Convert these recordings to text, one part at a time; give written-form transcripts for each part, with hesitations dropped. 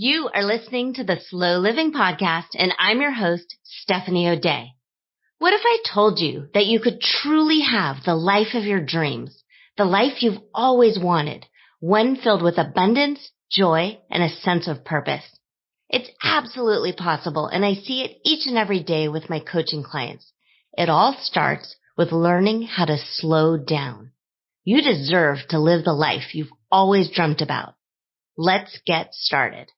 You are listening to the Slow Living Podcast, and I'm your host, Stephanie O'Day. What if I told you that you could truly have the life of your dreams, the life you've always wanted, one filled with abundance, joy, and a sense of purpose? It's absolutely possible, and I see it each and every day with my coaching clients. It all starts with learning how to slow down. You deserve to live the life you've always dreamt about. Let's get started.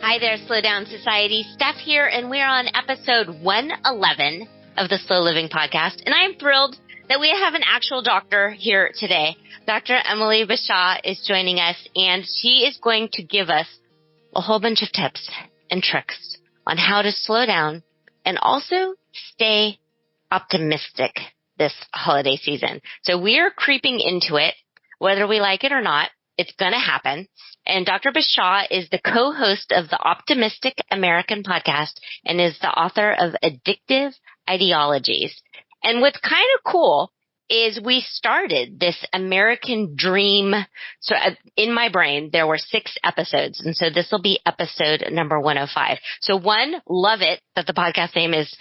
Hi there, Slow Down Society. Steph here, and we're on episode 111 of the Slow Living Podcast. And I'm thrilled that we have an actual doctor here today. Dr. Emily Bashah is joining us, and she is going to give us a whole bunch of tips and tricks on how to slow down and also stay optimistic this holiday season. So we're creeping into it, whether we like it or not. It's going to happen. And Dr. Bashah is the co-host of the Optimistic American podcast and is the author of Addictive Ideologies. And what's kind of cool is we started this American Dream. So in my brain, there were 6 episodes. And so this will be episode number 105. So one, love it that the podcast name is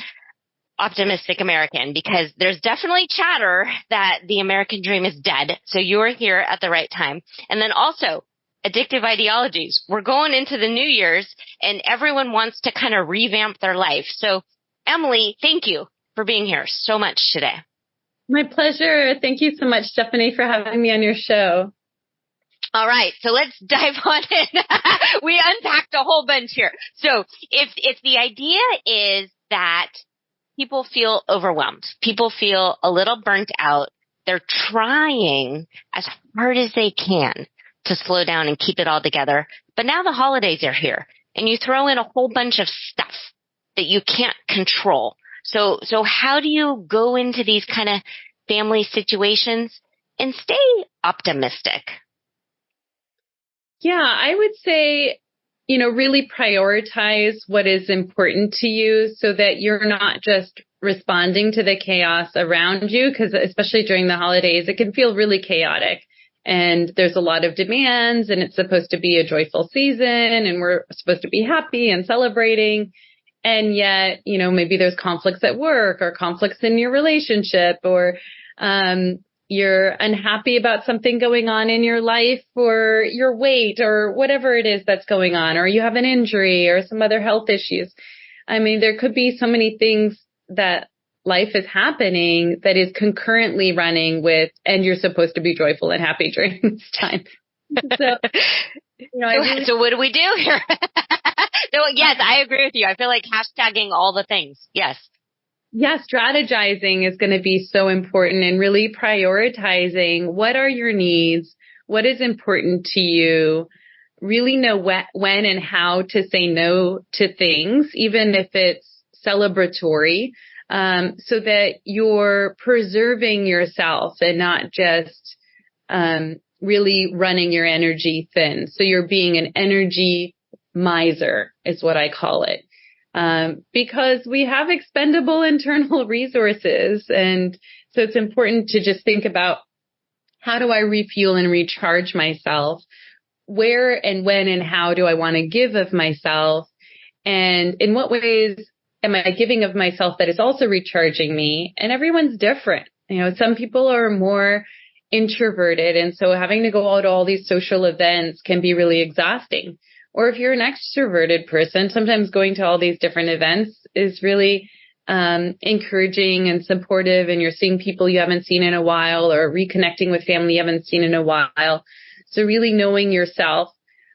Optimistic American, because there's definitely chatter that the American dream is dead. So you're here at the right time. And then also addictive ideologies. We're going into the New Year's and everyone wants to kind of revamp their life. So Emily, thank you for being here so much today. My pleasure. Thank you so much, Stephanie, for having me on your show. All right. So let's dive on in. We unpacked a whole bunch here. So if the idea is that people feel overwhelmed, people feel a little burnt out, they're trying as hard as they can to slow down and keep it all together. But now the holidays are here and you throw in a whole bunch of stuff that you can't control. So how do you go into these kind of family situations and stay optimistic? Yeah, I would say, really prioritize what is important to you so that you're not just responding to the chaos around you, because especially during the holidays, it can feel really chaotic. And there's a lot of demands and it's supposed to be a joyful season and we're supposed to be happy and celebrating. And yet, maybe there's conflicts at work or conflicts in your relationship, or you're unhappy about something going on in your life, or your weight, or whatever it is that's going on, or you have an injury or some other health issues. I mean, there could be so many things that life is happening that is concurrently running with, and you're supposed to be joyful and happy during this time. So, so what do we do here? So yes, I agree with you. I feel like hashtagging all the things. Yes. Yeah, strategizing is going to be so important, and really prioritizing what are your needs, what is important to you, really know when and how to say no to things, even if it's celebratory, so that you're preserving yourself and not just really running your energy thin. So you're being an energy miser is what I call it. Because we have expendable internal resources. And so it's important to just think about, how do I refuel and recharge myself? Where and when and how do I want to give of myself? And in what ways am I giving of myself that is also recharging me? And everyone's different. Some people are more introverted. And so having to go out to all these social events can be really exhausting. Or if you're an extroverted person, sometimes going to all these different events is really encouraging and supportive, and you're seeing people you haven't seen in a while, or reconnecting with family you haven't seen in a while. So really knowing yourself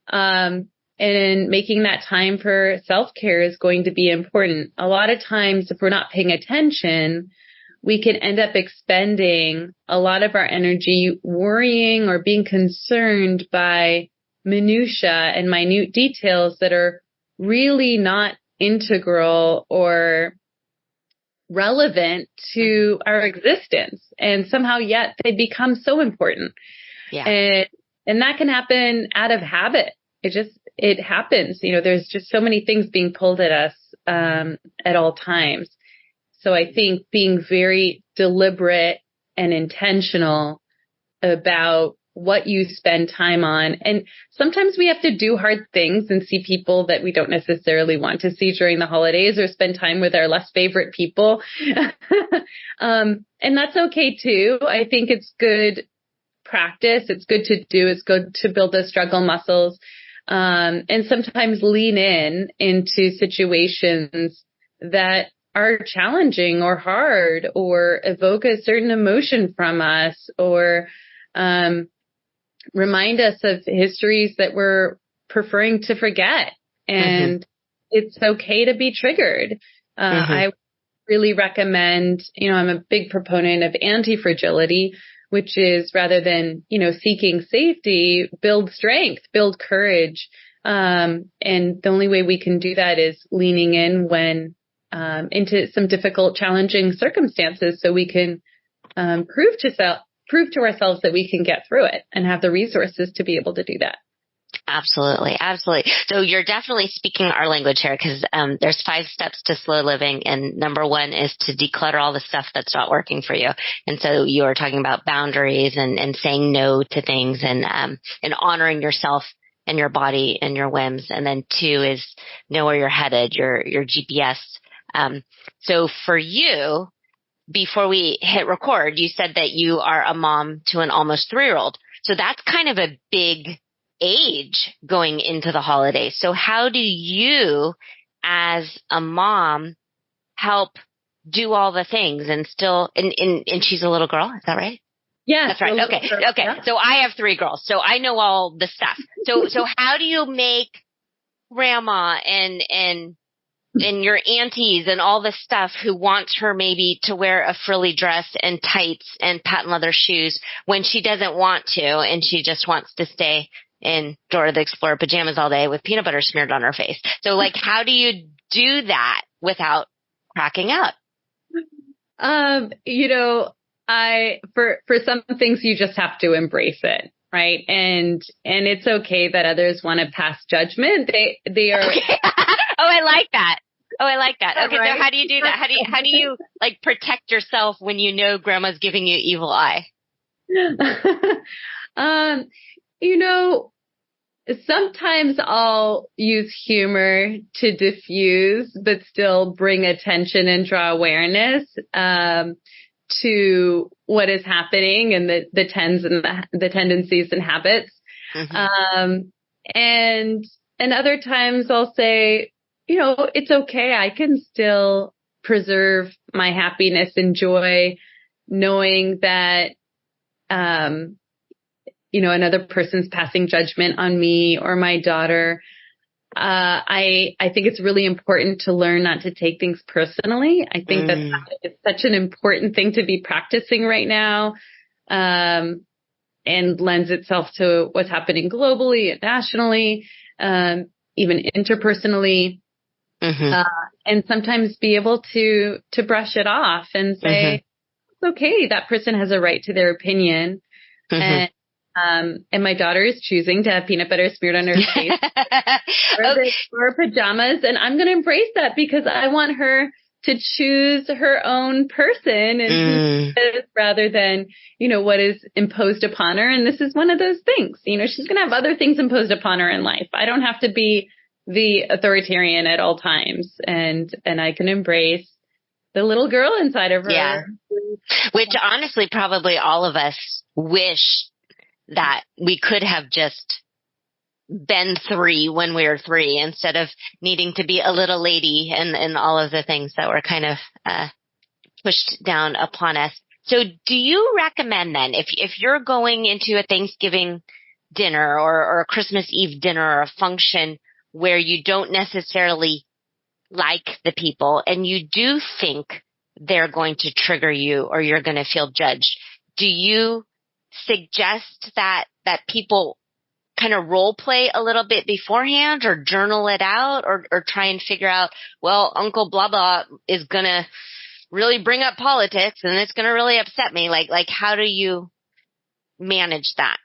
and making that time for self-care is going to be important. A lot of times, if we're not paying attention, we can end up expending a lot of our energy worrying or being concerned by minutia and minute details that are really not integral or relevant to our existence. And somehow yet they become so important. Yeah. And that can happen out of habit. It happens. There's just so many things being pulled at us at all times. So I think being very deliberate and intentional about what you spend time on. And sometimes we have to do hard things and see people that we don't necessarily want to see during the holidays, or spend time with our less favorite people. And that's okay too. I think it's good practice. It's good to do. It's good to build those struggle muscles. And sometimes lean into situations that are challenging or hard, or evoke a certain emotion from us, or remind us of histories that we're preferring to forget. And it's okay to be triggered. I really recommend, I'm a big proponent of anti-fragility, which is, rather than, seeking safety, build strength, build courage. And the only way we can do that is leaning in when into some difficult, challenging circumstances, so we can prove to ourselves that we can get through it and have the resources to be able to do that. Absolutely. Absolutely. So you're definitely speaking our language here, because there's 5 steps to slow living. And number 1 is to declutter all the stuff that's not working for you. And so you are talking about boundaries and saying no to things, and honoring yourself and your body and your whims. And then 2 is know where you're headed, your GPS. So for you, before we hit record, you said that you are a mom to an almost 3-year-old. So that's kind of a big age going into the holidays. So how do you, as a mom, help do all the things and still, and she's a little girl, is that right? Yeah. That's right. Okay. Yeah. So I have 3 girls, so I know all the stuff. So how do you make grandma and your aunties and all the stuff who wants her maybe to wear a frilly dress and tights and patent leather shoes when she doesn't want to, and she just wants to stay in Dora the Explorer pajamas all day with peanut butter smeared on her face? So how do you do that without cracking up? For some things you just have to embrace it. Right. And it's okay that others want to pass judgment. They are. Okay. I like that. Okay. Right. So how do you do that? How do you protect yourself when grandma's giving you evil eye? Sometimes I'll use humor to diffuse, but still bring attention and draw awareness to what is happening, and the tendencies and habits. And other times I'll say, it's okay. I can still preserve my happiness and joy, knowing that, another person's passing judgment on me or my daughter. I think it's really important to learn not to take things personally. I think that it's such an important thing to be practicing right now, and lends itself to what's happening globally and nationally, even interpersonally. And sometimes be able to brush it off and say, it's okay, that person has a right to their opinion. And my daughter is choosing to have peanut butter smeared on her face or pajamas. And I'm going to embrace that, because I want her to choose her own person, and rather than, what is imposed upon her. And this is one of those things, she's going to have other things imposed upon her in life. I don't have to be the authoritarian at all times. And I can embrace the little girl inside of her. Yeah. Which honestly, probably all of us wish that we could have just been 3 when we were 3, instead of needing to be a little lady and all of the things that were kind of pushed down upon us. So do you recommend then, if you're going into a Thanksgiving dinner or a Christmas Eve dinner or a function where you don't necessarily like the people, and you do think they're going to trigger you or you're going to feel judged, do you suggest that people kind of role play a little bit beforehand, or journal it out, or try and figure out, well, Uncle blah blah is going to really bring up politics and it's going to really upset me? Like how do you manage that?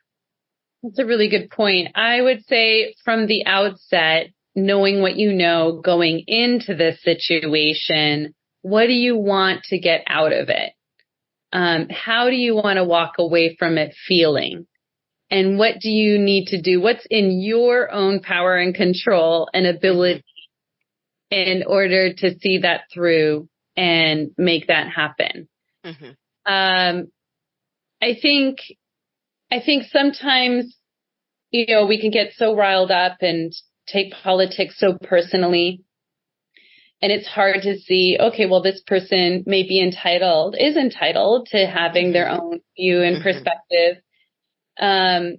That's a really good point. I would say from the outset, knowing what you know going into this situation, what do you want to get out of it? how do you want to walk away from it feeling? And what do you need to do? What's in your own power and control and ability in order to see that through and make that happen? I think sometimes, we can get so riled up and take politics so personally. And it's hard to see, okay, well, this person is entitled to having their own view and perspective. And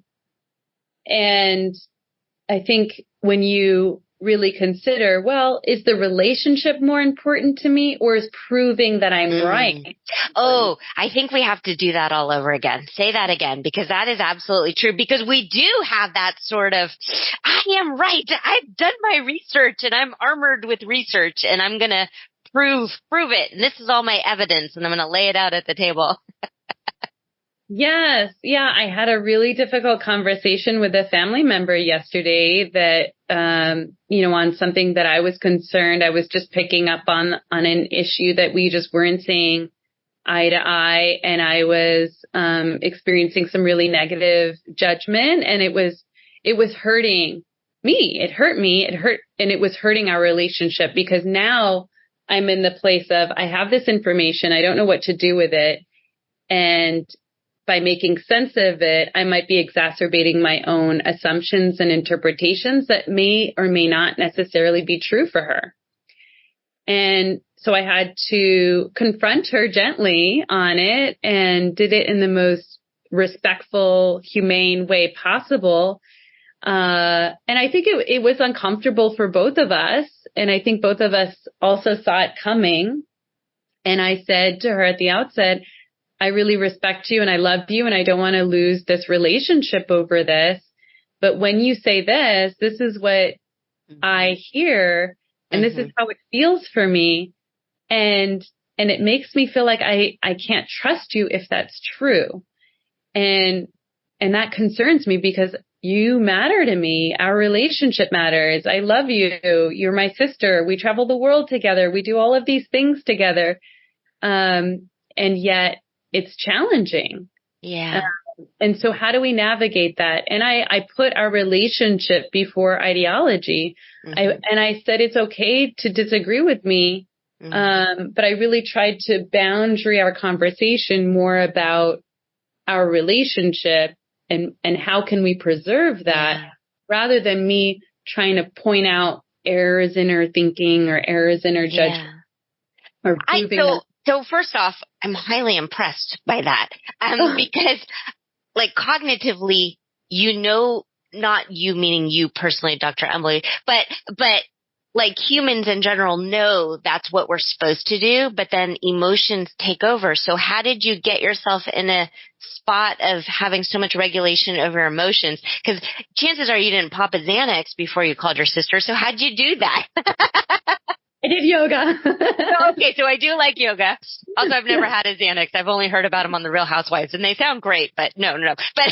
I think when you really consider, well, is the relationship more important to me, or is proving that I'm right? Oh, I think we have to do that all over again. Say that again, because that is absolutely true. Because we do have that sort of, I am right. I've done my research and I'm armored with research and I'm going to prove it. And this is all my evidence and I'm going to lay it out at the table. Yes. Yeah. I had a really difficult conversation with a family member yesterday that, on something that I was concerned. I was just picking up on an issue that we just weren't seeing eye to eye. And I was, experiencing some really negative judgment, and it was hurting me. It hurt me. And it was hurting our relationship, because now I'm in the place of, I have this information. I don't know what to do with it. And by making sense of it, I might be exacerbating my own assumptions and interpretations that may or may not necessarily be true for her. And so I had to confront her gently on it, and did it in the most respectful, humane way possible. And I think it was uncomfortable for both of us. And I think both of us also saw it coming. And I said to her at the outset, I really respect you and I love you and I don't want to lose this relationship over this. But when you say this is what I hear, and this is how it feels for me. And it makes me feel like I can't trust you if that's true. And that concerns me, because you matter to me. Our relationship matters. I love you. You're my sister. We travel the world together. We do all of these things together. And yet it's challenging. Yeah. And so how do we navigate that? And I put our relationship before ideology. I said, it's okay to disagree with me. But I really tried to boundary our conversation more about our relationship and how can we preserve that, rather than me trying to point out errors in her thinking or errors in her judgment. Or proving So first off, I'm highly impressed by that, because like cognitively, not you meaning you personally, Dr. Emily, but like humans in general know that's what we're supposed to do, but then emotions take over. So how did you get yourself in a spot of having so much regulation over emotions? Because chances are you didn't pop a Xanax before you called your sister. So how'd you do that? I did yoga. Okay, so I do like yoga. Also, I've never had a Xanax. I've only heard about them on The Real Housewives, and they sound great, but no. But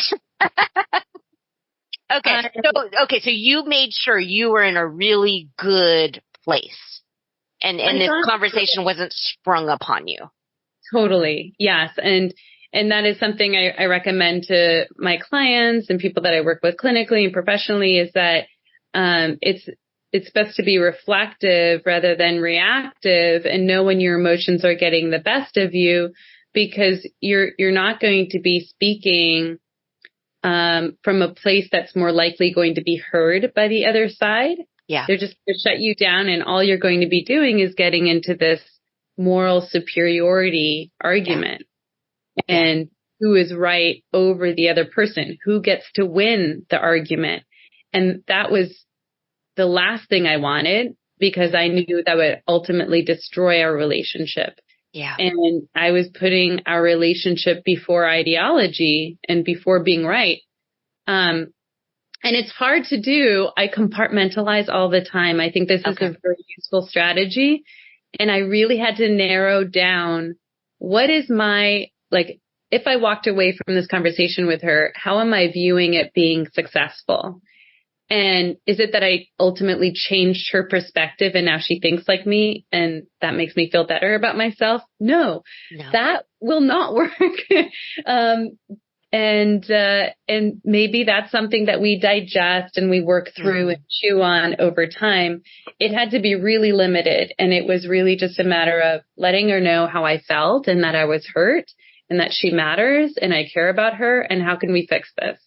so you made sure you were in a really good place, and this conversation wasn't sprung upon you. Totally, yes, and that is something I recommend to my clients and people that I work with clinically and professionally, is that it's best to be reflective rather than reactive, and know when your emotions are getting the best of you, because you're not going to be speaking from a place that's more likely going to be heard by the other side. Yeah. They're just going to shut you down, and all you're going to be doing is getting into this moral superiority argument. Yeah. And who is right over the other person, who gets to win the argument. And that was the last thing I wanted, because I knew that would ultimately destroy our relationship. Yeah. And I was putting our relationship before ideology and before being right. And it's hard to do. I compartmentalize all the time. I think this is a very useful strategy. And I really had to narrow down, what is if I walked away from this conversation with her, how am I viewing it being successful? And is it that I ultimately changed her perspective and now she thinks like me and that makes me feel better about myself? No. That will not work. um, and maybe that's something that we digest and we work through and chew on over time. It had to be really limited. And it was really just a matter of letting her know how I felt and that I was hurt and that she matters and I care about her and how can we fix this?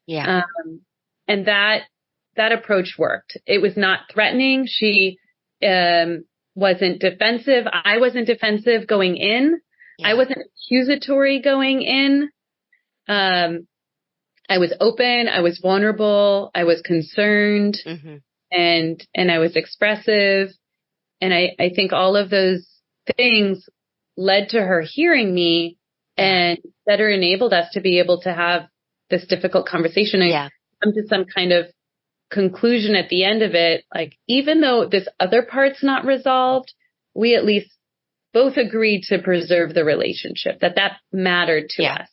Yeah. And that approach worked. It was not threatening. She, wasn't defensive. I wasn't defensive going in. Yeah. I wasn't accusatory going in. I was open. I was vulnerable. I was concerned, and I was expressive. And I think all of those things led to her hearing me and better enabled us to be able to have this difficult conversation and come to some kind of conclusion at the end of it. Like, even though this other part's not resolved, we at least both agreed to preserve the relationship, that mattered to us.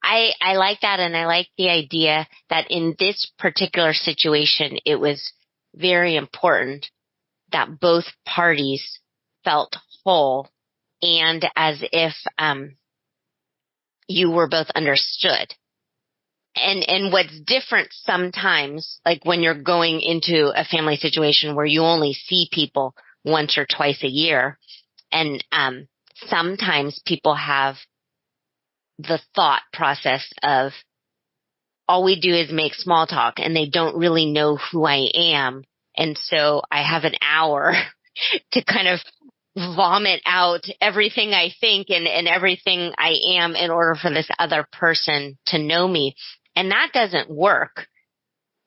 I like that. And I like the idea that in this particular situation, it was very important that both parties felt whole and as if, you were both understood. And what's different sometimes, like when you're going into a family situation where you only see people once or twice a year, and sometimes people have the thought process of all we do is make small talk and they don't really know who I am. And so I have an hour to kind of vomit out everything I think and everything I am in order for this other person to know me. And that doesn't work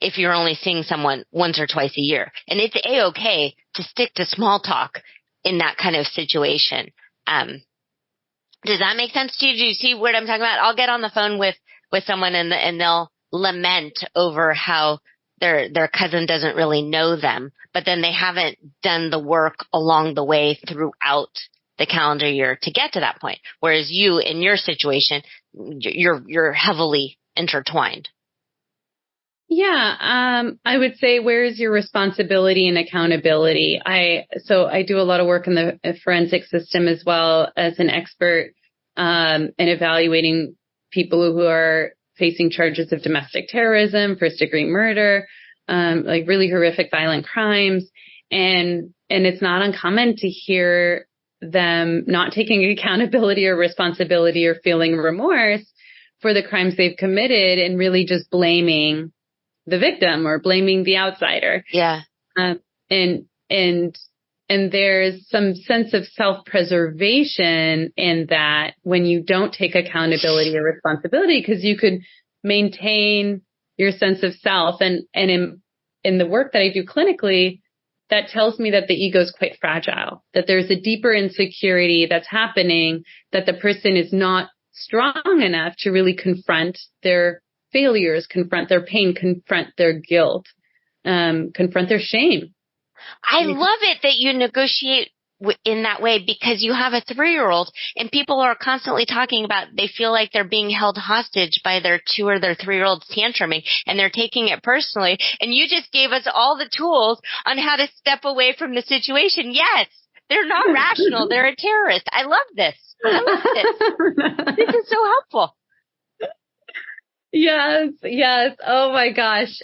if you're only seeing someone once or twice a year. And it's A-okay to stick to small talk in that kind of situation. Does that make sense to you? Do you see what I'm talking about? I'll get on the phone with someone and they'll lament over how their cousin doesn't really know them, but then they haven't done the work along the way throughout the calendar year to get to that point. Whereas you, in your situation, you're heavily intertwined. Yeah. I would say, where is your responsibility and accountability? So I do a lot of work in the forensic system as well as an expert, in evaluating people who are facing charges of domestic terrorism, first degree murder, like really horrific violent crimes. And it's not uncommon to hear them not taking accountability or responsibility or feeling remorse for the crimes they've committed and really just blaming the victim or blaming the outsider. Yeah. And there's some sense of self-preservation in that when you don't take accountability or responsibility, because you could maintain your sense of self. And in the work that I do clinically, that tells me that the ego is quite fragile, that there's a deeper insecurity that's happening, that the person is not strong enough to really confront their failures, confront their pain, confront their guilt, confront their shame. I love it that you negotiate in that way, because you have a 3-year-old and people are constantly talking about they feel like they're being held hostage by their 2 or their 3-year-olds tantruming and they're taking it personally. And you just gave us all the tools on how to step away from the situation. Yes, they're not rational. They're a terrorist. I love this. This is so helpful. Yes. Oh my gosh.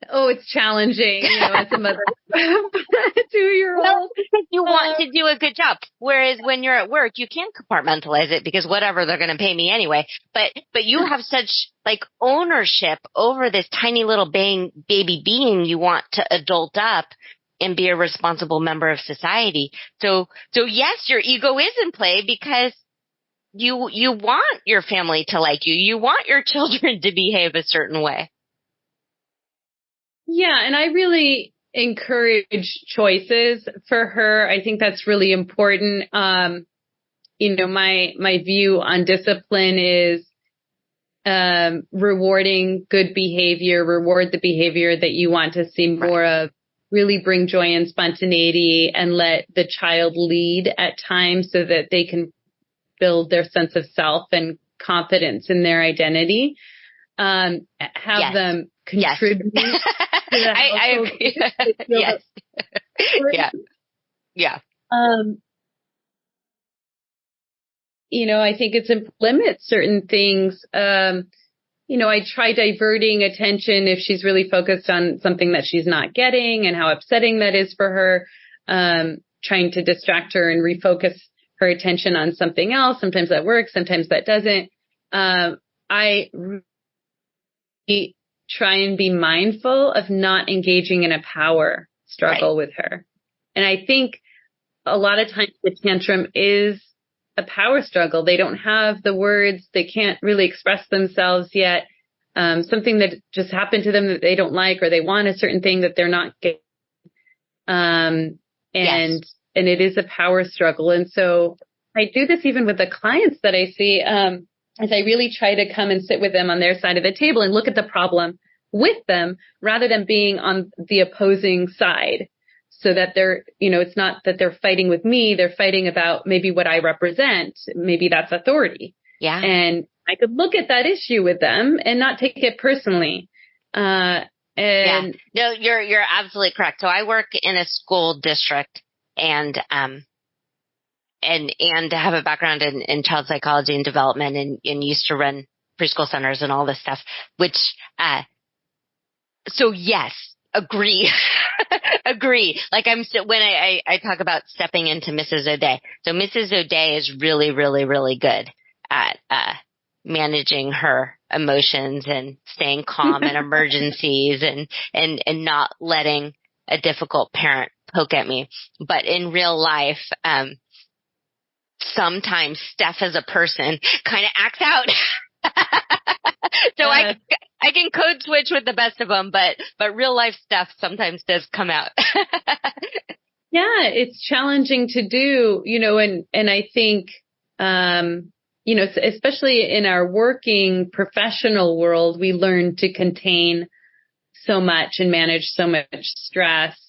It's challenging, as a mother of a 2-year-old. Well, because you want to do a good job. Whereas when you're at work, you can't compartmentalize it because whatever, they're going to pay me anyway. But you have such like ownership over this tiny little baby being you want to adult up and be a responsible member of society. So yes, your ego is in play because you want your family to like you. You want your children to behave a certain way. Yeah. And I really encourage choices for her. I think that's really important. My view on discipline is, rewarding good behavior, reward the behavior that you want to see more of, really bring joy and spontaneity and let the child lead at times so that they can build their sense of self and confidence in their identity. Have them contribute. I agree. Yes. Yeah. I think it's limit certain things. I try diverting attention if she's really focused on something that she's not getting and how upsetting that is for her. Trying to distract her and refocus her attention on something else. Sometimes that works, sometimes that doesn't. I really try and be mindful of not engaging in a power struggle with her. And I think a lot of times the tantrum is a power struggle. They don't have the words. They can't really express themselves yet. Something that just happened to them that they don't like, or they want a certain thing that they're not getting. And it is a power struggle. And so I do this even with the clients that I see, as I really try to come and sit with them on their side of the table and look at the problem with them rather than being on the opposing side. So that they're, it's not that they're fighting with me. They're fighting about maybe what I represent. Maybe that's authority. Yeah. And I could look at that issue with them and not take it personally. No, you're absolutely correct. So I work in a school district and have a background in child psychology and development and used to run preschool centers and all this stuff, which, so yes, agree. Agree. Like when I talk about stepping into Mrs. O'Day. So Mrs. O'Day is really, really, really good at, managing her emotions and staying calm in emergencies and not letting a difficult parent poke at me. But in real life, sometimes Steph as a person kind of acts out. So I can code switch with the best of them, but real life stuff sometimes does come out. Yeah, it's challenging to do, and I think, especially in our working professional world, we learn to contain so much and manage so much stress,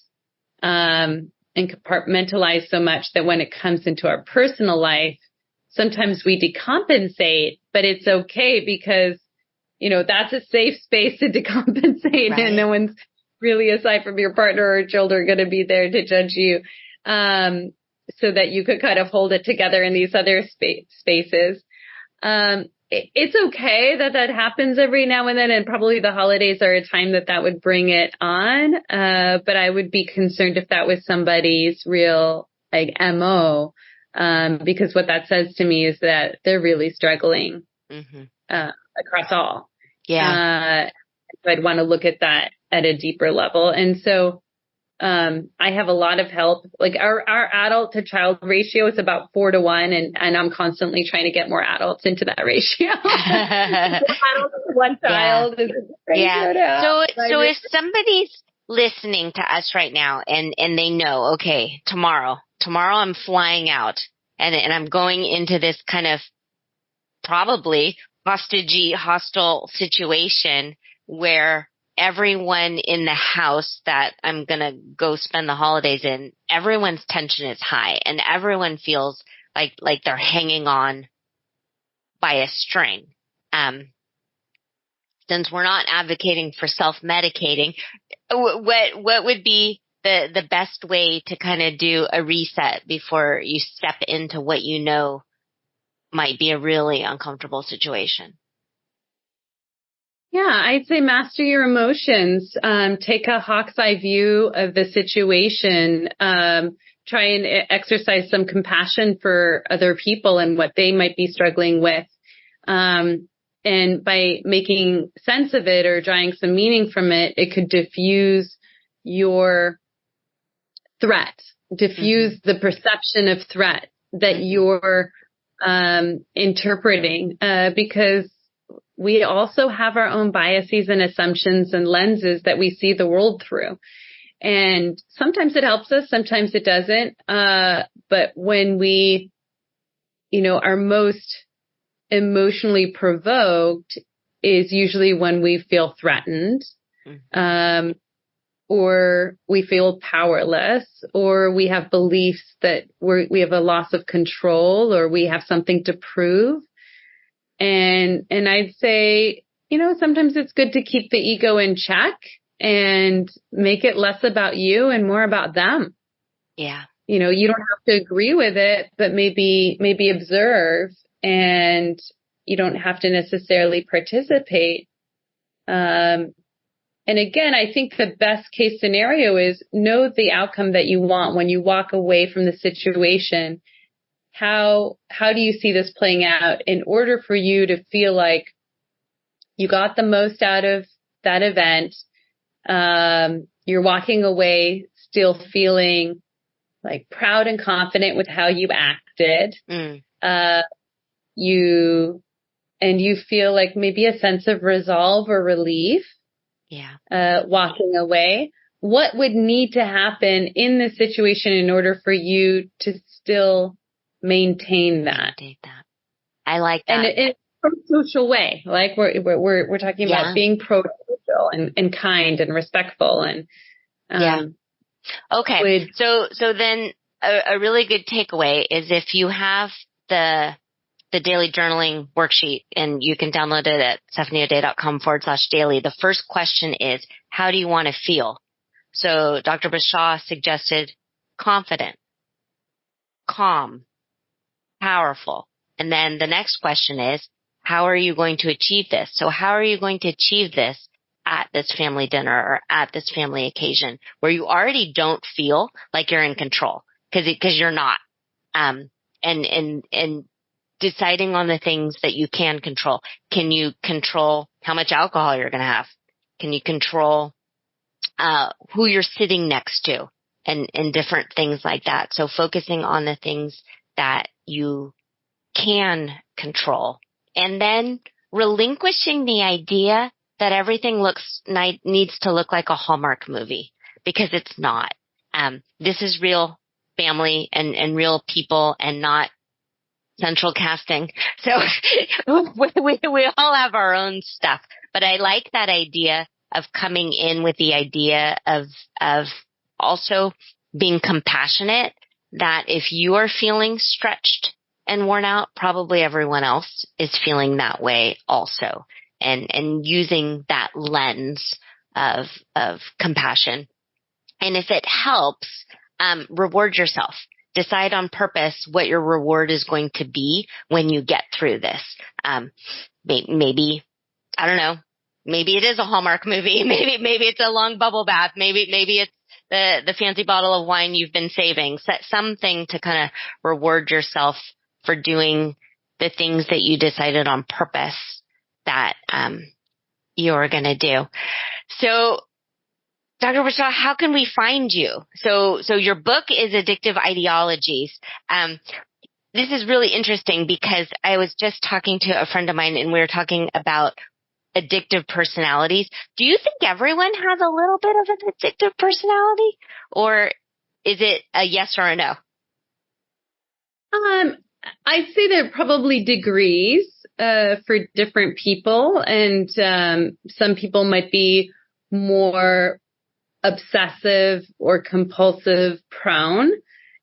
and compartmentalize so much that when it comes into our personal life, sometimes we decompensate, but it's okay because that's a safe space to decompensate, right. And no one's really, aside from your partner or children, going to be there to judge you. So that you could kind of hold it together in these other spaces. It's okay that happens every now and then, and probably the holidays are a time that would bring it on. But I would be concerned if that was somebody's real MO, because what that says to me is that they're really struggling, across all. Yeah. So I'd want to look at that at a deeper level. And so, I have a lot of help. Like our adult to child ratio is about 4-to-1, and I'm constantly trying to get more adults into that ratio. Adults to one child is a ratio to have. So if somebody's listening to us right now and they know, okay, tomorrow I'm flying out and I'm going into this kind of probably hostile situation where everyone in the house that I'm going to go spend the holidays in, everyone's tension is high and everyone feels like they're hanging on by a string. Since we're not advocating for self-medicating, what would be the best way to kind of do a reset before you step into what might be a really uncomfortable situation? Yeah, I'd say master your emotions. Take a hawk's eye view of the situation. Try and exercise some compassion for other people and what they might be struggling with. And by making sense of it or drawing some meaning from it, it could diffuse your threat, diffuse the perception of threat that you're interpreting, because we also have our own biases and assumptions and lenses that we see the world through. And sometimes it helps us, sometimes it doesn't. But when we, are most emotionally provoked is usually when we feel threatened, or we feel powerless, or we have beliefs that we have a loss of control, or we have something to prove. And I'd say, sometimes it's good to keep the ego in check and make it less about you and more about them. Yeah. You don't have to agree with it, but maybe observe and you don't have to necessarily participate. And again, I think the best case scenario is know the outcome that you want when you walk away from the situation. How do you see this playing out in order for you to feel like you got the most out of that event? You're walking away still feeling like proud and confident with how you acted. You feel like maybe a sense of resolve or relief. Walking away. What would need to happen in this situation in order for you to still maintain that? I like that. And it's a social way. Like we're talking about being pro-social and kind and respectful and Okay. So then a really good takeaway is if you have the daily journaling worksheet, and you can download it at stephaniaodea.com/daily. The first question is, how do you want to feel? So Dr. Bashah suggested confident, calm, powerful. And then the next question is, how are you going to achieve this? So how are you going to achieve this at this family dinner or at this family occasion where you already don't feel like you're in control? Because you're not. And deciding on the things that you can control. Can you control how much alcohol you're going to have? Can you control who you're sitting next to and different things like that? So focusing on the things that you can control, and then relinquishing the idea that everything needs to look like a Hallmark movie, because it's not. This is real family and real people and not central casting. So we all have our own stuff, but I like that idea of coming in with the idea of also being compassionate, that if you are feeling stretched and worn out, probably everyone else is feeling that way also, and using that lens of compassion. And if it helps, reward yourself. Decide on purpose what your reward is going to be when you get through this. Maybe, I don't know, maybe it is a Hallmark movie. Maybe it's a long bubble bath. Maybe it's the fancy bottle of wine you've been saving. Set something to kind of reward yourself for doing the things that you decided on purpose that you're going to do. So, Dr. Bashah, how can we find you? So your book is Addictive Ideologies. This is really interesting because I was just talking to a friend of mine and we were talking about addictive personalities. Do you think everyone has a little bit of an addictive personality, or is it a yes or a no? I'd say there are probably degrees for different people, and some people might be more obsessive or compulsive prone.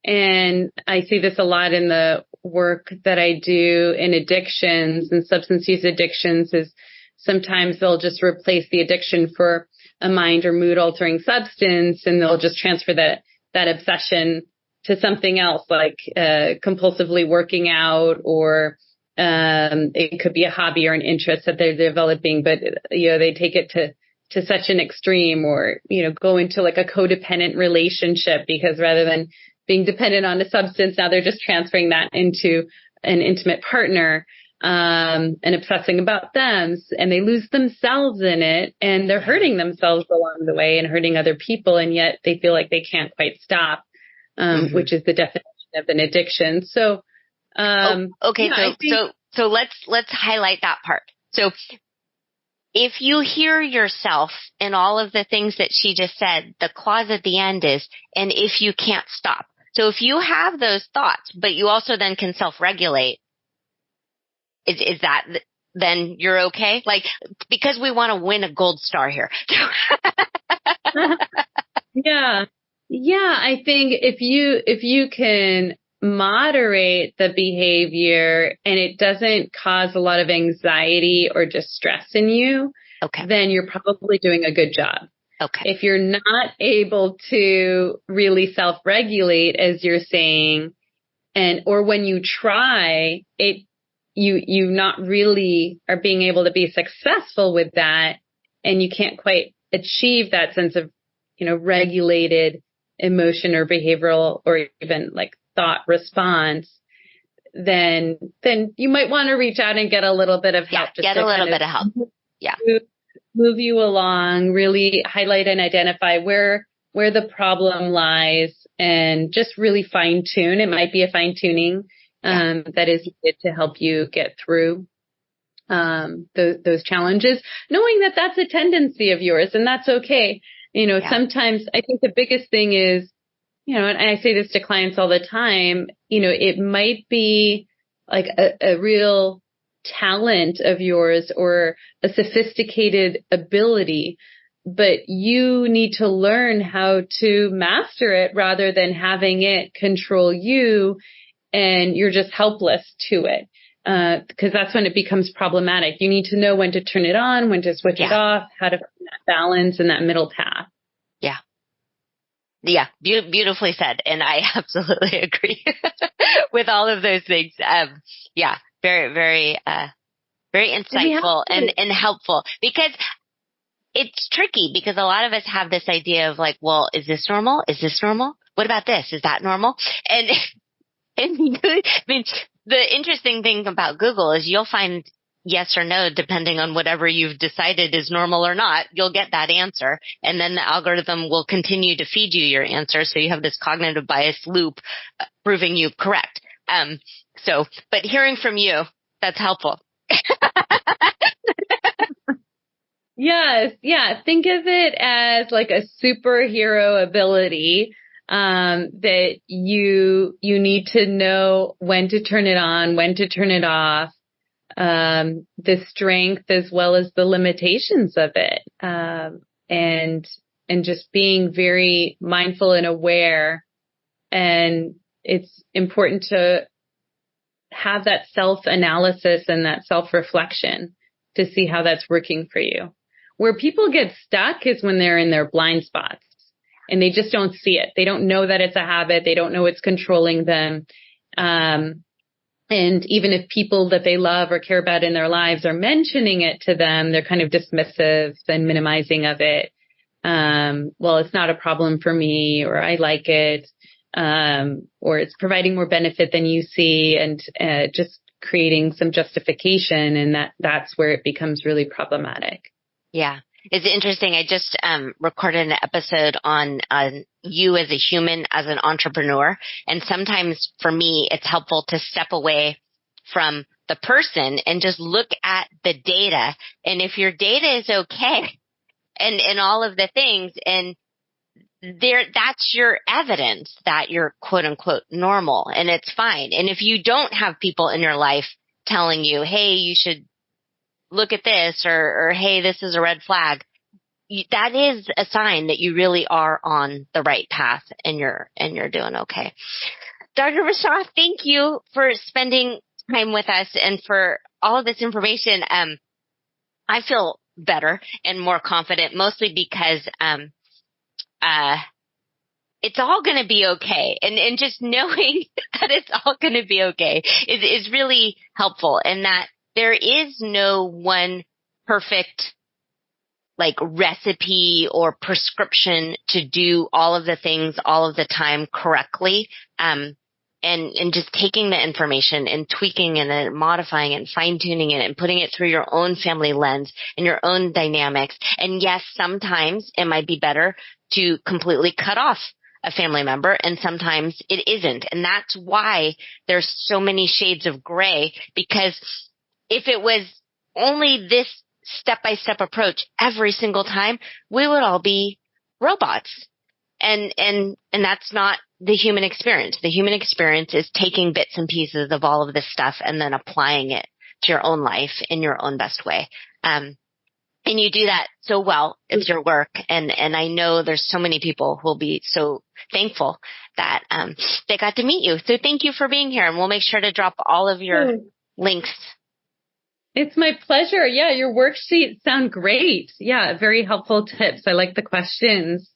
And I see this a lot in the work that I do in addictions and substance use addictions, is sometimes they'll just replace the addiction for a mind or mood altering substance, and they'll just transfer that obsession to something else, like compulsively working out, or it could be a hobby or an interest that they're developing, but they take it to such an extreme, or go into like a codependent relationship, because rather than being dependent on a substance, now they're just transferring that into an intimate partner, and obsessing about them, and they lose themselves in it, and they're hurting themselves along the way and hurting other people, and yet they feel like they can't quite stop, which is the definition of an addiction. So, okay, so let's highlight that part. So, if you hear yourself in all of the things that she just said, the clause at the end is, and if you can't stop. So if you have those thoughts, but you also then can self-regulate, is that, then you're okay? Like, because we want to win a gold star here. Yeah. I think if you can moderate the behavior and it doesn't cause a lot of anxiety or distress in you, then you're probably doing a good job. Okay. If you're not able to really self-regulate, as you're saying, or when you try, it you not really are being able to be successful with that, and you can't quite achieve that sense of, regulated emotion or behavioral or even like thought response, then you might want to reach out and get a little bit of help. Get a little bit of help. Yeah. Move you along, really highlight and identify where the problem lies, and just really fine tune. It might be a fine tuning that is needed to help you get through those challenges, knowing that that's a tendency of yours, and that's okay. Sometimes I think the biggest thing is, and I say this to clients all the time, it might be like a real talent of yours or a sophisticated ability, but you need to learn how to master it rather than having it control you and you're just helpless to it. Because that's when it becomes problematic. You need to know when to turn it on, when to switch it off, how to find that balance and that middle path. Yeah. Yeah. Beautifully said. And I absolutely agree with all of those things. Very, very, very insightful and helpful, because it's tricky, because a lot of us have this idea of like, well, is this normal? Is this normal? What about this? Is that normal? And the interesting thing about Google is you'll find yes or no, depending on whatever you've decided is normal or not. You'll get that answer. And then the algorithm will continue to feed you your answer. So you have this cognitive bias loop proving you correct. But hearing from you, that's helpful. Yes. Yeah. Think of it as like a superhero ability that you need to know when to turn it on, when to turn it off, the strength as well as the limitations of it, and just being very mindful and aware. And it's important to have that self-analysis and that self-reflection to see how that's working for you. Where people get stuck is when they're in their blind spots and they just don't see it. They don't know that it's a habit. They don't know it's controlling them. And even if people that they love or care about in their lives are mentioning it to them, they're kind of dismissive and minimizing of it. Well, it's not a problem for me, or I like it, or it's providing more benefit than you see, and just creating some justification. And that's where it becomes really problematic. Yeah. It's interesting. I just recorded an episode on you as a human, as an entrepreneur. And sometimes for me, it's helpful to step away from the person and just look at the data. And if your data is okay and all of the things, and that's your evidence that you're quote unquote normal, and it's fine. And if you don't have people in your life telling you, hey, you should look at this, or hey, this is a red flag, that is a sign that you really are on the right path and you're doing okay. Dr. Bashah, thank you for spending time with us and for all of this information. I feel better and more confident, mostly because it's all going to be okay. And just knowing that it's all going to be okay is really helpful, and that there is no one perfect like recipe or prescription to do all of the things all of the time correctly. And just taking the information and tweaking it and modifying it and fine tuning it and putting it through your own family lens and your own dynamics. And yes, sometimes it might be better to completely cut off a family member, and sometimes it isn't. And that's why there's so many shades of gray, because if it was only this step-by-step approach every single time, we would all be robots. And that's not the human experience. The human experience is taking bits and pieces of all of this stuff and then applying it to your own life in your own best way. And you do that so well. It's your work. And I know there's so many people who will be so thankful that they got to meet you. So thank you for being here. And we'll make sure to drop all of your links. It's my pleasure. Yeah, your worksheets sound great. Yeah, very helpful tips. I like the questions.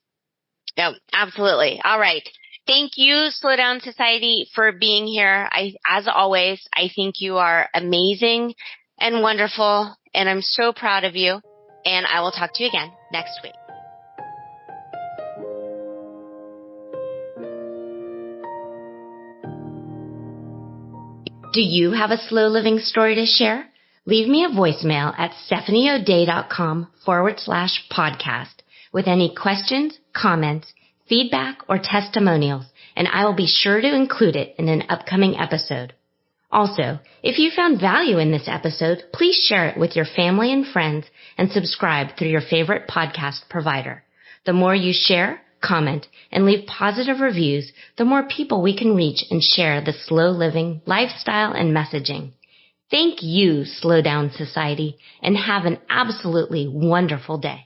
Yeah, absolutely. All right. Thank you, Slow Down Society, for being here. As always, I think you are amazing and wonderful, and I'm so proud of you. And I will talk to you again next week. Do you have a slow living story to share? Leave me a voicemail at stephanieodea.com/podcast with any questions, comments, feedback, or testimonials, and I will be sure to include it in an upcoming episode. Also, if you found value in this episode, please share it with your family and friends and subscribe through your favorite podcast provider. The more you share, comment, and leave positive reviews, the more people we can reach and share the slow living lifestyle and messaging. Thank you, Slow Down Society, and have an absolutely wonderful day.